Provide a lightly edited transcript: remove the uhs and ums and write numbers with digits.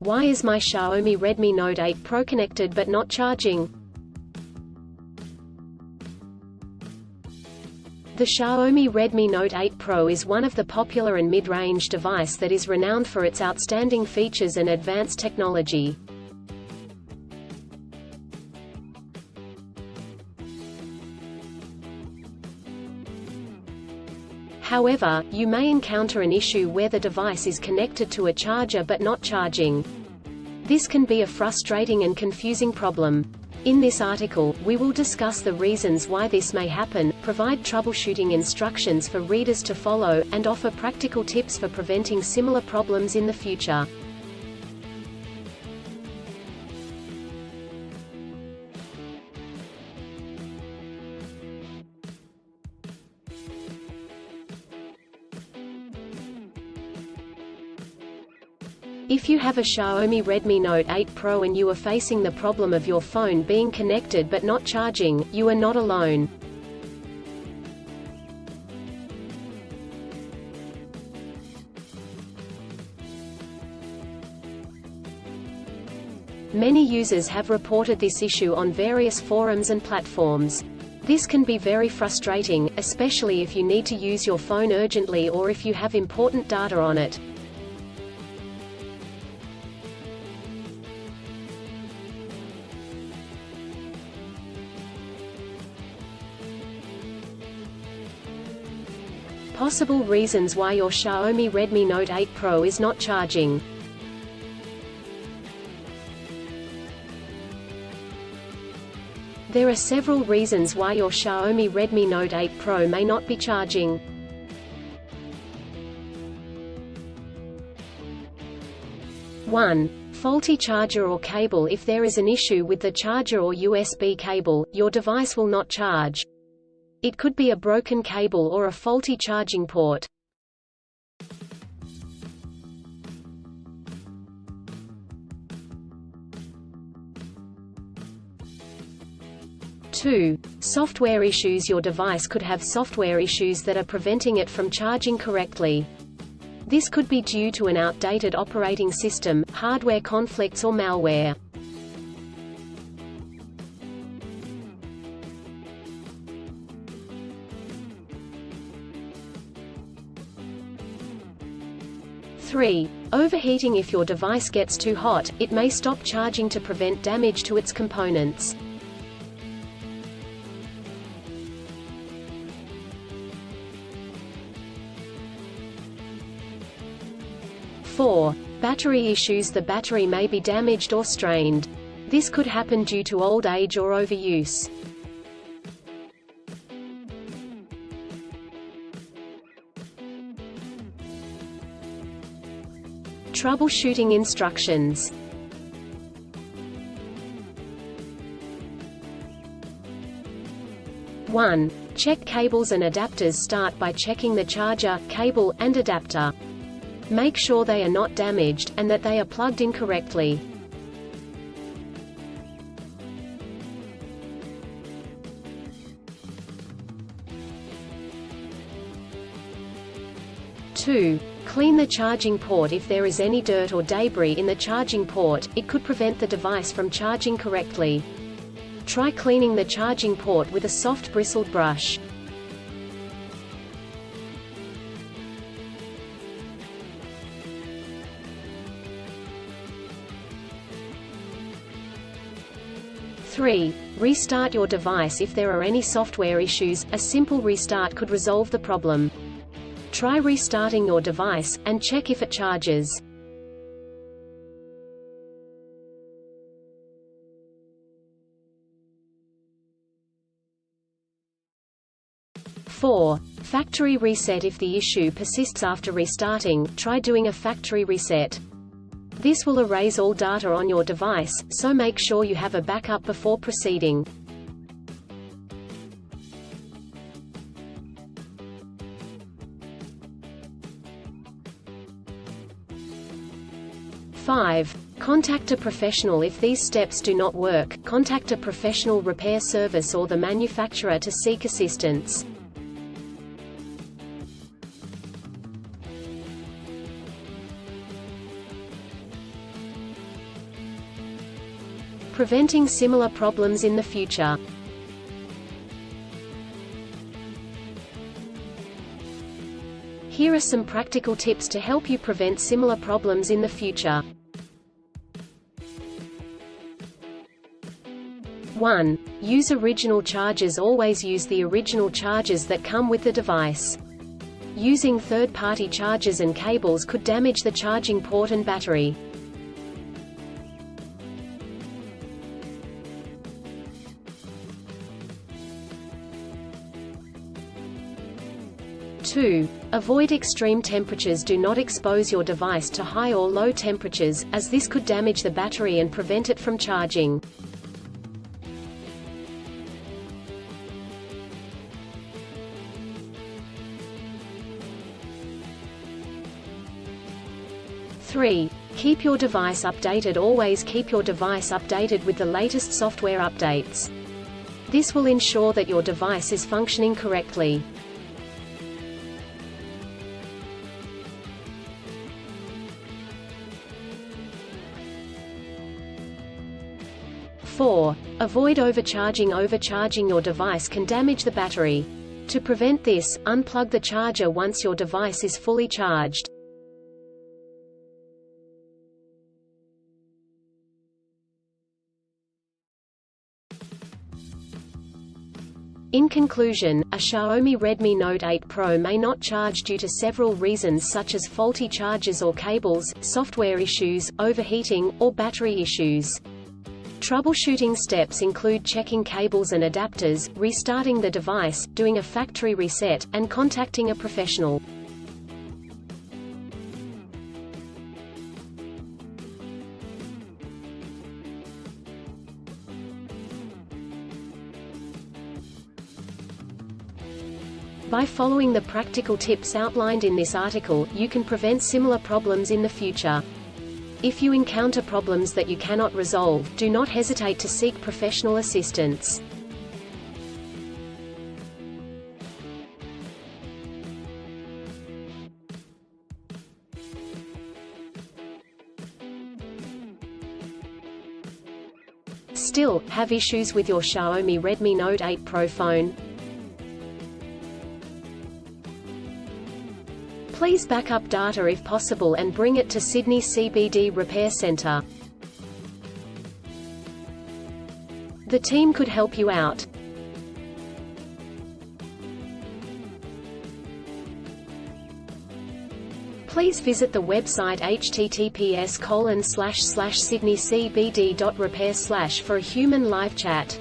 Why is my Xiaomi Redmi Note 8 Pro connected but not charging? The Xiaomi Redmi Note 8 Pro is one of the popular and mid-range device that is renowned for its outstanding features and advanced technology. However, you may encounter an issue where the device is connected to a charger but not charging. This can be a frustrating and confusing problem. In this article, we will discuss the reasons why this may happen, provide troubleshooting instructions for readers to follow, and offer practical tips for preventing similar problems in the future. If you have a Xiaomi Redmi Note 8 Pro and you are facing the problem of your phone being connected but not charging, you are not alone. Many users have reported this issue on various forums and platforms. This can be very frustrating, especially if you need to use your phone urgently or if you have important data on it. Possible reasons why your Xiaomi Redmi Note 8 Pro is not charging. There are several reasons why your Xiaomi Redmi Note 8 Pro may not be charging. One, faulty charger or cable. If there is an issue with the charger or USB cable, your device will not charge. It could be a broken cable or a faulty charging port. Two, software issues. Your device could have software issues that are preventing it from charging correctly. This could be due to an outdated operating system, hardware conflicts or malware. Three, overheating. If your device gets too hot, it may stop charging to prevent damage to its components. Four, battery issues. The battery may be damaged or strained. This could happen due to old age or overuse. Troubleshooting instructions. One, check cables and adapters. Start by checking the charger, cable, and adapter. Make sure they are not damaged, and that they are plugged in correctly. Two, clean the charging port. If there is any dirt or debris in the charging port, it could prevent the device from charging correctly. Try cleaning the charging port with a soft bristled brush. Three, restart your device. If there are any software issues, a simple restart could resolve the problem. Try restarting your device, and check if it charges. Four, factory reset. If the issue persists after restarting, try doing a factory reset. This will erase all data on your device, so make sure you have a backup before proceeding. Five, contact a professional. If these steps do not work, contact a professional repair service or the manufacturer to seek assistance. preventing similar problems in the future. Here are some practical tips to help you prevent similar problems in the future. 1. Use original chargers. Always use the original chargers that come with the device. Using third-party chargers and cables could damage the charging port and battery. 2. Avoid extreme temperatures. Do not expose your device to high or low temperatures, as this could damage the battery and prevent it from charging. Three. Keep your device updated. Always keep your device updated with the latest software updates. This will ensure that your device is functioning correctly. 4. Avoid overcharging. Overcharging your device can damage the battery. To prevent this, unplug the charger once your device is fully charged. In conclusion, a Xiaomi Redmi Note 8 Pro may not charge due to several reasons such as faulty chargers or cables, software issues, overheating, or battery issues. Troubleshooting steps include checking cables and adapters, restarting the device, doing a factory reset, and contacting a professional. By following the practical tips outlined in this article, you can prevent similar problems in the future. If you encounter problems that you cannot resolve, do not hesitate to seek professional assistance. Still, have issues with your Xiaomi Redmi Note 8 Pro phone? Please back up data if possible and bring it to Sydney CBD Repair Centre. The team could help you out. Please visit the website https://sydneycbd.repair/ for a human live chat.